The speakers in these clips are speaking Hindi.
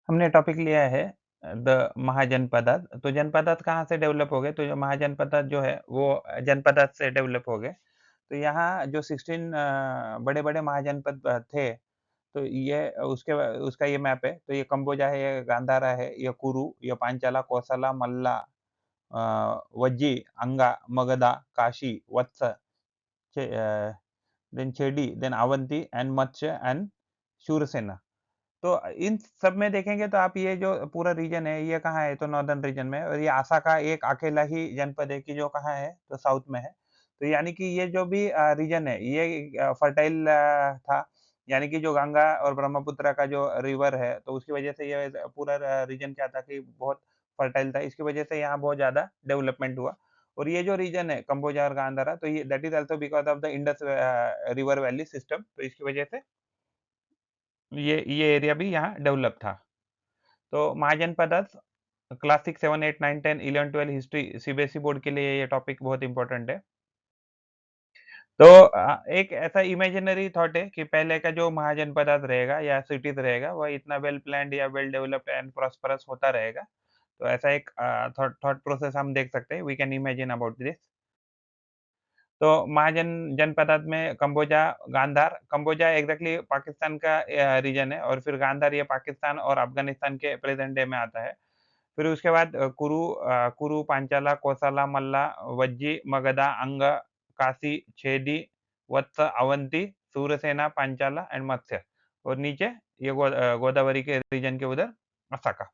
हमने टॉपिक लिया है द महाजनपदार्थ। तो जनपदार्थ कहाँ से डेवलप हो गए? तो जो महाजनपदार्थ जो है वो जनपदार्थ से डेवलप हो गए। तो यहाँ जो 16 बड़े-बड़े महाजनपद थे, तो ये उसका ये मैप है। तो ये कंबोजा है, ये गांधारा है, ये कुरु, ये पांचाला, कोसला, Malla, Vajji, Anga, Magadha, Kashi, Vatsa, then Chedi, then Avanti and Matsya and Shurasena. तो इन सब में देखेंगे तो आप ये जो पूरा रीजन है, ये कहाँ है? तो नॉर्दर्न रीजन में है और ये आसा का एक अकेला ही जनपद है कि जो कहाँ है? तो साउथ में है। तो यानी कि ये जो भी रीजन है, ये फर्टाइल था। यानी कि जो गंगा और ब्रह्मपुत्र का जो रिवर है, तो उसकी वजह से ये पूरा रीजन क्या था कि बहुत फर्टाइल था। इसकी वजह से यहाँ बहुत ज़्यादा डेवलपमेंट हुआ और ये जो रीजन है, कंबोजा और गांधारा, तो ये that is also because of the Indus river valley system. तो इसकी वजह से ये एरिया भी यहाँ डेवलप था। तो महाजनपदार्थ क्लास 6, 7, 8, 9, 10, 11, 12 हिस्ट्री सीबीएसई बोर्ड के लिए ये टॉपिक बहुत इंपॉर्टेंट है। तो एक ऐसा इमेजिनरी थॉट है कि पहले का जो महाजनपदार्थ रहेगा या सिटीज़ रहेगा, वह इतना वेल प्लान्ड या वेल डेवलप्ड एंड प्रॉस्पेरस होता रहेगा। तो ऐसा एक थॉट थॉट प्रोसेस हम देख सकते हैं। We can imagine about this. तो जनपदार्थ में कंबोजा, गांधार, कंबोजा एग्ज़ैक्टली पाकिस्तान का रीजन है और फिर गांधार ये पाकिस्तान और अफ़गानिस्तान के प्रेज़ेंट डे में आता है। फिर उसके बाद कुरु, पांचाला, कोसला, मल्ला, वज्जी, मगधा, अंग, काशी, छेदी, वत्स, अवंती, सूरसेना, पांचाला एंड मत्स्य और नीचे ये गोदावरी के रीजन के उधर असका।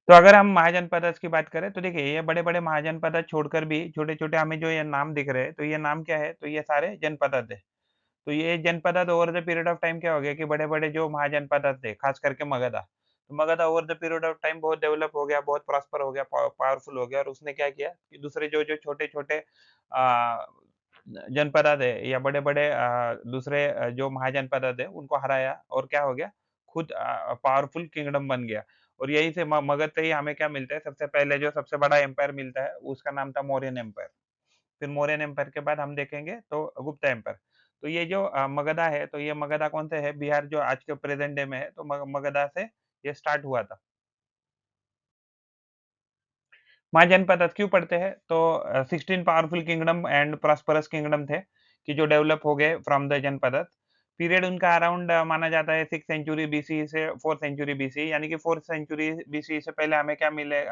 तो अगर हम महाजनपद की बात करें तो देखिए ये बड़े-बड़े महाजनपद छोड़कर भी छोटे-छोटे हमें जो ये नाम दिख रहे हैं, तो ये नाम क्या है? तो ये सारे जनपद है। तो ये जनपद over the period of time क्या हो गया कि बड़े-बड़े जो महाजनपद थे, खास करके मगधा। तो Magadha over the period of time बहुत डेवलप हो गया, बहुत प्रॉस्पर हो गया, पावरफुल हो गया और उसने क्या किया कि दूसरे जो-जो छोटे-छोटे जनपद है या बड़े-बड़े दूसरे जो महाजनपद है, उनको हराया और क्या हो गया, खुद पावरफुल किंगडम बन गया। और यही से मगध से ही हमें क्या मिलता है, सबसे पहले जो सबसे बड़ा एम्पायर मिलता है, उसका नाम था मौर्यन एम्पायर। फिर मौर्यन एम्पायर के बाद हम देखेंगे तो गुप्ता एम्पायर। तो ये जो मगधा है, तो ये मगधा कौन से है? बिहार जो आज के प्रेजेंट डे में है, तो मगधा से ये स्टार्ट हुआ था। महाजनपद क्यों पढ़ते हैं? तो 16 powerful kingdom and prosperous kingdom थे कि जो डेवलप हो गए फ्रॉम द जनपद। पीरियड उनका अराउंड माना जाता है 6 सेंचुरी बीसी से 4 सेंचुरी बीसी, यानी कि 4 सेंचुरी बीसी से पहले हमें क्या मिले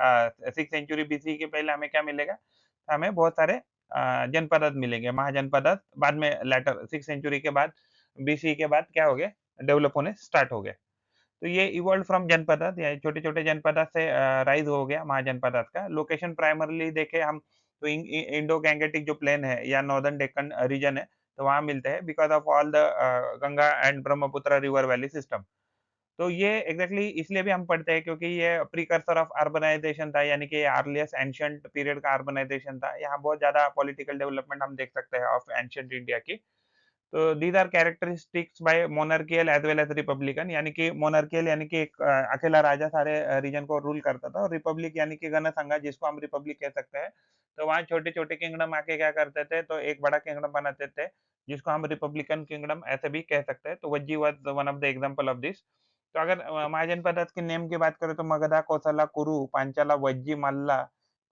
6 सेंचुरी बीसी के पहले हमें क्या मिलेगा? हमें बहुत सारे जनपद मिलेंगे। महाजनपद बाद में लेटर 6 सेंचुरी के बाद बीसी के बाद क्या हो गए? डेवलप होने स्टार्ट हो गए। तो ये इवॉल्व फ्रॉम जनपदार्थ या छोटे-छोटे जनपदार्थ से राइज़ हो गया महाजनपदार्थ का। लोकेशन प्राइमरीली देखें हम तो इंडो गैंगेटिक जो प्लेन है या नॉर्दर्न डेक्कन रीजन है, तो वहाँ मिलते हैं because of all the Ganga and Brahmaputra river valley system. तो ये एग्ज़ैक्टली इसलिए भी हम पढ़ते हैं क्योंकि ये प्रीकर्सर ऑफ अर्बनाइज़ेशन था, यानी कि अर्लीस्ट एंशिएंट पीरियड का अर्बनाइज़ेशन था। यहाँ बहुत ज़्यादा पॉलिटिकल डेवलपमेंट हम देख सकते हैं ऑफ एंशिएंट इंडिया की। तो these are characteristics by monarchial as well as republican, यानी कि मोनार्कियल यानी कि एक अकेला राजा सारे रीजन को रूल करता था और रिपब्लिक यानी कि जनसंघ जिसको हम रिपब्लिक कह सकते हैं। तो वहाँ छोटे-छोटे किंगडम आके क्या करते थे, तो एक बड़ा किंगडम बनाते थे, जिसको हम रिपब्लिकन किंगडम ऐसे भी कह सकते हैं। तो Vajji was one of the example of this. तो अगर महाजनपद के नेम की बात करें तो मगधा, कोसला, कुरु, पांचाला, वज्जी, मल्ला,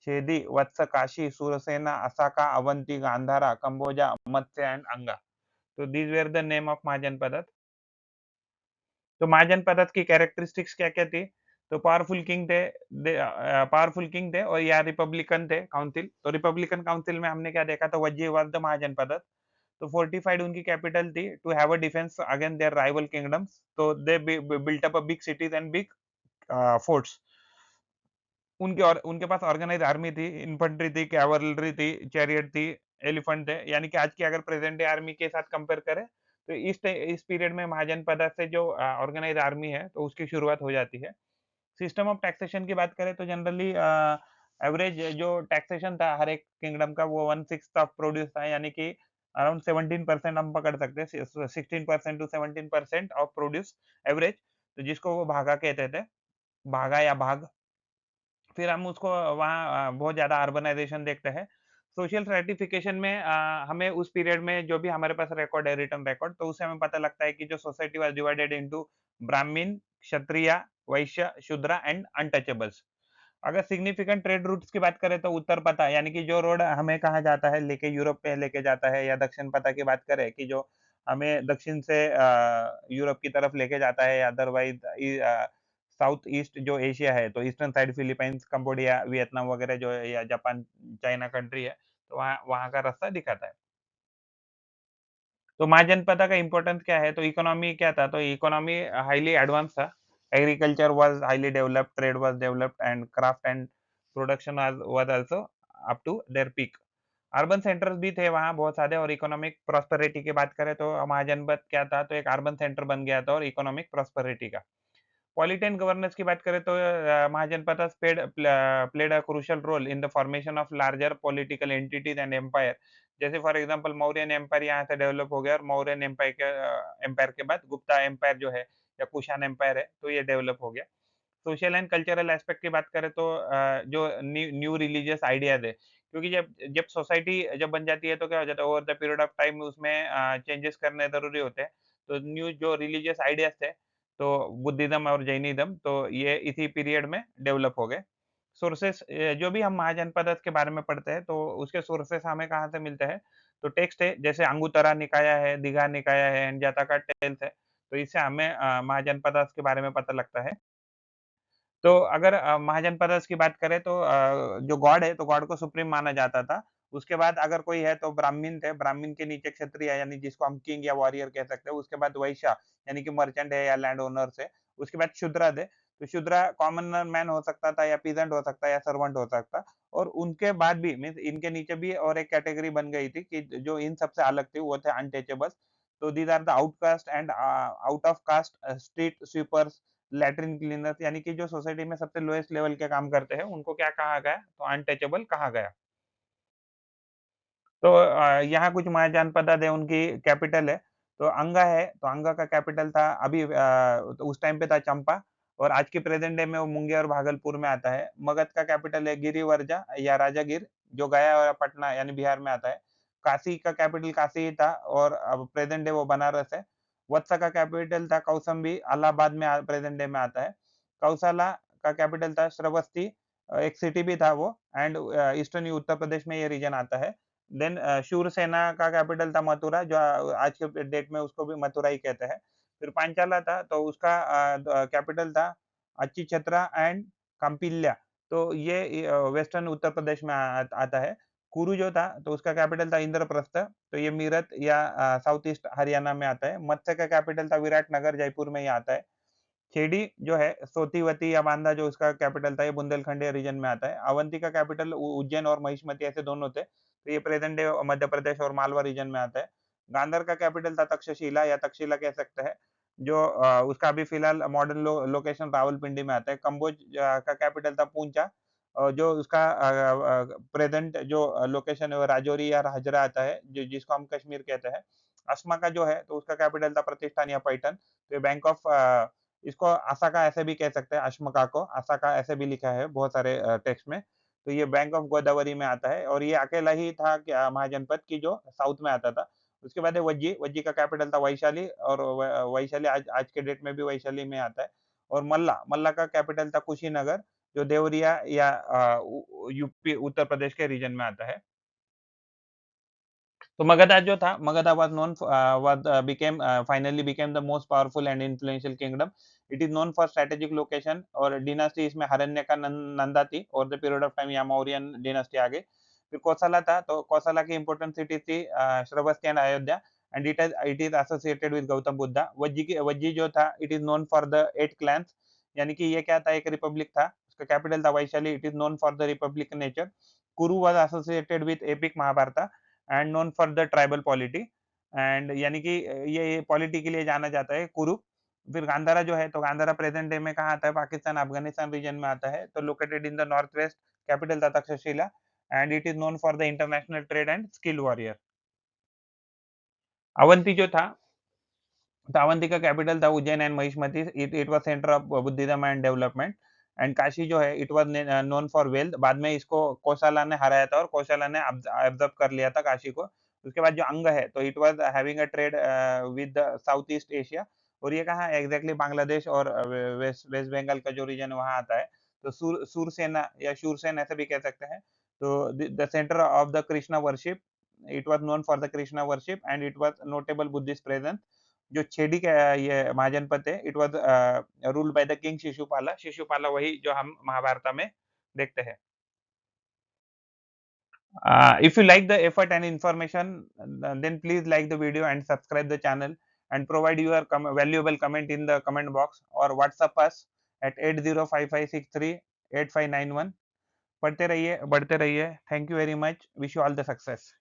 छेदी, वत्स, काशी, सूरसेना, असाका, अवंती, गांधारा, कंबोजा, मत्स्य एंड अंगा। तो these were the name of Mahajanapada. तो महाजनपद की कैरेक्टरिस्टिक्स क्या-क्या थी? तो पावरफुल किंग थे और या रिपब्लिकन थे काउंसिल। तो रिपब्लिकन काउंसिल में हमने क्या देखा? तो वज्जी वाज़ द महाजनपद। तो फोर्टिफाइड उनकी कैपिटल थी to have a defence against their rival kingdoms. तो they built up a big cities and big forts. उनके पास ऑर्गेनाइज़ आर्मी थी, इन्फंट्री थी, कैवलरी थी, चैरियट थी, एलिफेंट थे। यानी कि आज की अगर प्रेजेंट डे आर्मी के साथ कंपेयर करें, तो इस पीरियड में महाजनपद से जो ऑर्गेनाइज़ आर्मी है, तो उसकी शुरुआत हो जाती है। सिस्टम ऑफ टैक्सेशन की बात करें तो जनरली एवरेज जो टैक्सेशन था हर एक किंगडम का वो 1/6 ऑफ प्रोड्यूस था, यानी कि अराउंड 17% हम पकड़ सकते हैं। 16% टू 17% ऑफ प्रोड्यूस एवरेज, तो जिसको वो भागा कहते थे, भागा या भाग। फिर हम उसको वहाँ बहुत ज़्यादा अर्बनाइज़ेशन देखते हैं। सोशल स्ट्रैटिफ़िकेशन में हमें उस पीरियड में जो भी हमारे पास रिकॉर्ड है, रिटन रिकॉर्ड, तो उससे हमें पता लगता है कि जो society was divided into Brahmin, Kshatriya, Vaishya, Shudra and untouchables. अगर सिग्निफिकेंट ट्रेड रूट्स की बात करें तो उत्तर पथा यानी कि जो रोड हमें कहा जाता है लेके यूरोप पे लेके जाता है, या दक्षिण पथा की बात करें कि जो हमें दक्षिण से यूरोप की तरफ लेके जाता है, अदरवाइज साउथ ईस्ट जो एशिया है तो eastern side Philippines, Cambodia, Vietnam वगैरह जो है, या जापान, चाइना कंट्री है, तो वहाँ वहाँ का रास्ता दिखाता है। तो महाजनपद का इम्पोर्टेंस क्या है? तो इकोनॉमी क्या था? तो इकोनॉमी हाइली एडवांस था। Agriculture was highly developed, trade was developed and craft and production was also up to their peak. Urban centres भी थे वहाँ बहुत सारे, और इकोनॉमिक प्रॉस्पेरिटी की बात करें तो महाजनपद क्या था? तो एक अर्बन सेंटर बन गया था और इकोनॉमिक प्रॉस्पेरिटी का। पॉलिटी एंड गवर्नेंस की बात करें तो महाजनपद has played a crucial role in the formation of larger political entities and empire। जैसे फॉर एग्जांपल मौर्यन एम्पायर यहाँ से डेवलप हो गया, और मौर्यन एम्पायर के बाद गुप्ता एम्पायर जो है या कुषाण एम्पायर है, तो ये डेवलप हो गया। सोशल एंड कल्चरल एस्पेक्ट की बात करें तो जो न्यू न्यू रिलीजियस आइडियाज है, क्योंकि जब जब सोसाइटी जब बन जाती है तो क्या हो जाता है, over the period of time उसमें चेंजेस करने जरूरी होते हैं। तो न्यू जो रिलीजियस आइडियाज थे, तो बुद्धिज्म और जैनिज्म, तो ये इसी पीरियड में डेवलप हो गए। सोर्सेस जो भी हम महाजनपद के बारे में पढ़ते हैं तो उसके सोर्सेस हमें कहाँ से मिलते हैं? तो टेक्स्ट है, जैसे अंगुत्तरा निकाया है, दीघा निकाया है एंड जातका टेल्स है, तो इससे हमें महाजनपद के बारे में पता लगता है। तो अगर महाजनपद की बात करें तो जो गॉड है, तो गॉड को सुप्रीम माना जाता था। उसके बाद अगर कोई है तो ब्राह्मण थे, ब्राह्मण के नीचे क्षत्रिय यानी जिसको हम किंग या वॉरियर कह सकते हैं। उसके बाद वैश्य यानी कि मर्चेंट है या लैंड ओनर्स है। उसके बाद शूद्र थे, तो शूद्र कॉमन मैन हो सकता था, या पीजेंट हो सकता है, या सर्वेंट हो सकता। और उनके बाद भी मीन्स इनके नीचे भी और एक कैटेगरी बन गई थी कि जो इन सबसे अलग थी, वो थे अनटचेबल्स। तो these are the outcast and out of caste street sweepers, latrine cleaners, यानी कि जो सोसाइटी में सबसे लोएस्ट लेवल के काम करते हैं, उनको क्या कहा गया? तो अनटचेबल कहा गया। तो यहाँ कुछ महाजनपद है, उनकी कैपिटल है। तो अंगा है, तो अंगा का कैपिटल था अभी तो उस टाइम पे था चंपा, और आज के प्रेजेंट डे में वो मुंगेर और भागलपुर में आता है। मगध का कैपिटल है गिरिवर्जा या राजागीर, जो गया और पटना यानी बिहार में आता है। काशी का कैपिटल काशी ही था, और अब प्रेजेंट डे वो बनारस है। वत्स का कैपिटल था कौसंबी, इलाहाबाद में प्रेजेंट डे में आता है। कौसाला का कैपिटल था श्रावस्ती, एक सिटी भी था वो, एंड ईस्टर्न उत्तर प्रदेश में ये रीजन आता है। देन शूरसेना का कैपिटल था मथुरा, जो आज के डेट में उसको भी मथुरा ही कहते हैं। फिर पांचाला था, तो उसका कैपिटल था अच्चीछत्रा एंड कंपिल्या। तो ये वेस्टर्न उत्तर प्रदेश में आता है। कुरु जो था, तो उसका कैपिटल था इंद्रप्रस्थ, तो ये मीरठ या साउथ ईस्ट हरियाणा में आता है। मत्स्य का कैपिटल था विराटनगर, जयपुर में ही आता है। खेड़ी जो है सोतीवती या बांदा, जो उसका कैपिटल था, ये बुंदेलखंड रीजन में आता है। अवंती का कैपिटल उज्जैन और महिष्मती ऐसे दोनों थे, तो ये प्रेजेंट डे मध्य प्रदेश और मालवा रीजन में आता है। गांधर का कैपिटल था तक्षशिला या तक्षशिला कह सकते हैं, जो उसका अभी फिलहाल मॉडर्न लोकेशन रावलपिंडी में आता है। कंबोज का कैपिटल था पूंचा, जो उसका प्रेजेंट जो लोकेशन है वो राजौरी या हाजरा आता है, जो जिसको हम कश्मीर कहते हैं। असमा का जो है, तो उसका कैपिटल था प्रतिष्ठान या पैठन, तो ये बैंक ऑफ इसको असाका ऐसे भी कह सकते हैं, अश्मका को असाका ऐसे भी लिखा है बहुत सारे टेक्स्ट में। तो ये बैंक ऑफ गोदावरी में आता है, और ये अकेला ही था क्या महाजनपद की जो साउथ में आता था। उसके बाद है वज्जी, वज्जी का कैपिटल था वैशाली, और वैशाली आज आज के डेट में भी वैशाली में आता है। और मल्ला, मल्ला का कैपिटल था कुशीनगर, जो देवरिया या यूपी उत्तर प्रदेश के रीजन में आता है। तो मगधा जो था, Magadha was known was became finally became the most powerful and influential kingdom। It is known for strategic location और dynasty इसमें हरण्यका नंदा थी, और द पीरियड ऑफ टाइम या मौर्यन डिनास्टी आ गई। फिर कौशला था, तो कौशला की इंपॉर्टेंट सिटी थी Shravasti and Ayodhya, and it is associated with Gautam Buddha. Vajji जो था, it is known for the 8 clans, यानी कि ये क्या था, एक रिपब्लिक था। उसका कैपिटल था Vaishali, it is known for the republic nature. Kuru was associated with epic Mahabharata and known for the tribal polity, and यानी कि ये पॉलिटी के लिए जाना जाता है कुरु। फिर गांधारा जो है, तो गांधारा प्रेजेंट डे में कहाँ आता है? पाकिस्तान अफगानिस्तान रीजन में आता है, तो located in the north west. Capital था Takshashila, and it is known for the international trade and skill warrior. Avanti जो था, तो अवंती का कैपिटल था Ujjain and Mahishmati, it was centre of Buddhism and development. And Kashi जो है, it was known for wealth. बाद में इसको कोशाला ने हराया था, और कोशाला ने ऑब्जर्व कर लिया था काशी को। उसके बाद जो अंग है, तो it was having a trade with south east Asia, और ये कहाँ एग्जैक्टली बांग्लादेश और वेस्ट वेस्ट बंगाल का जो रीजन वहाँ आता है। तो सूरसेना या शूरसेन ऐसे भी कह सकते हैं। तो the centre of the Krishna worship, it was known for the Krishna worship and it was notable Buddhist presence. जो छेदी का ये महाजनपद है, it was ruled by the king Shishupala. Shishupala वही जो हम महाभारत में देखते हैं। If you like the effort and information, then please like the video and subscribe the channel and provide your valuable comment in the comment box or WhatsApp us at 8055638591। पढ़ते रहिए, बढ़ते रहिए। Thank you very much. Wish you all the success.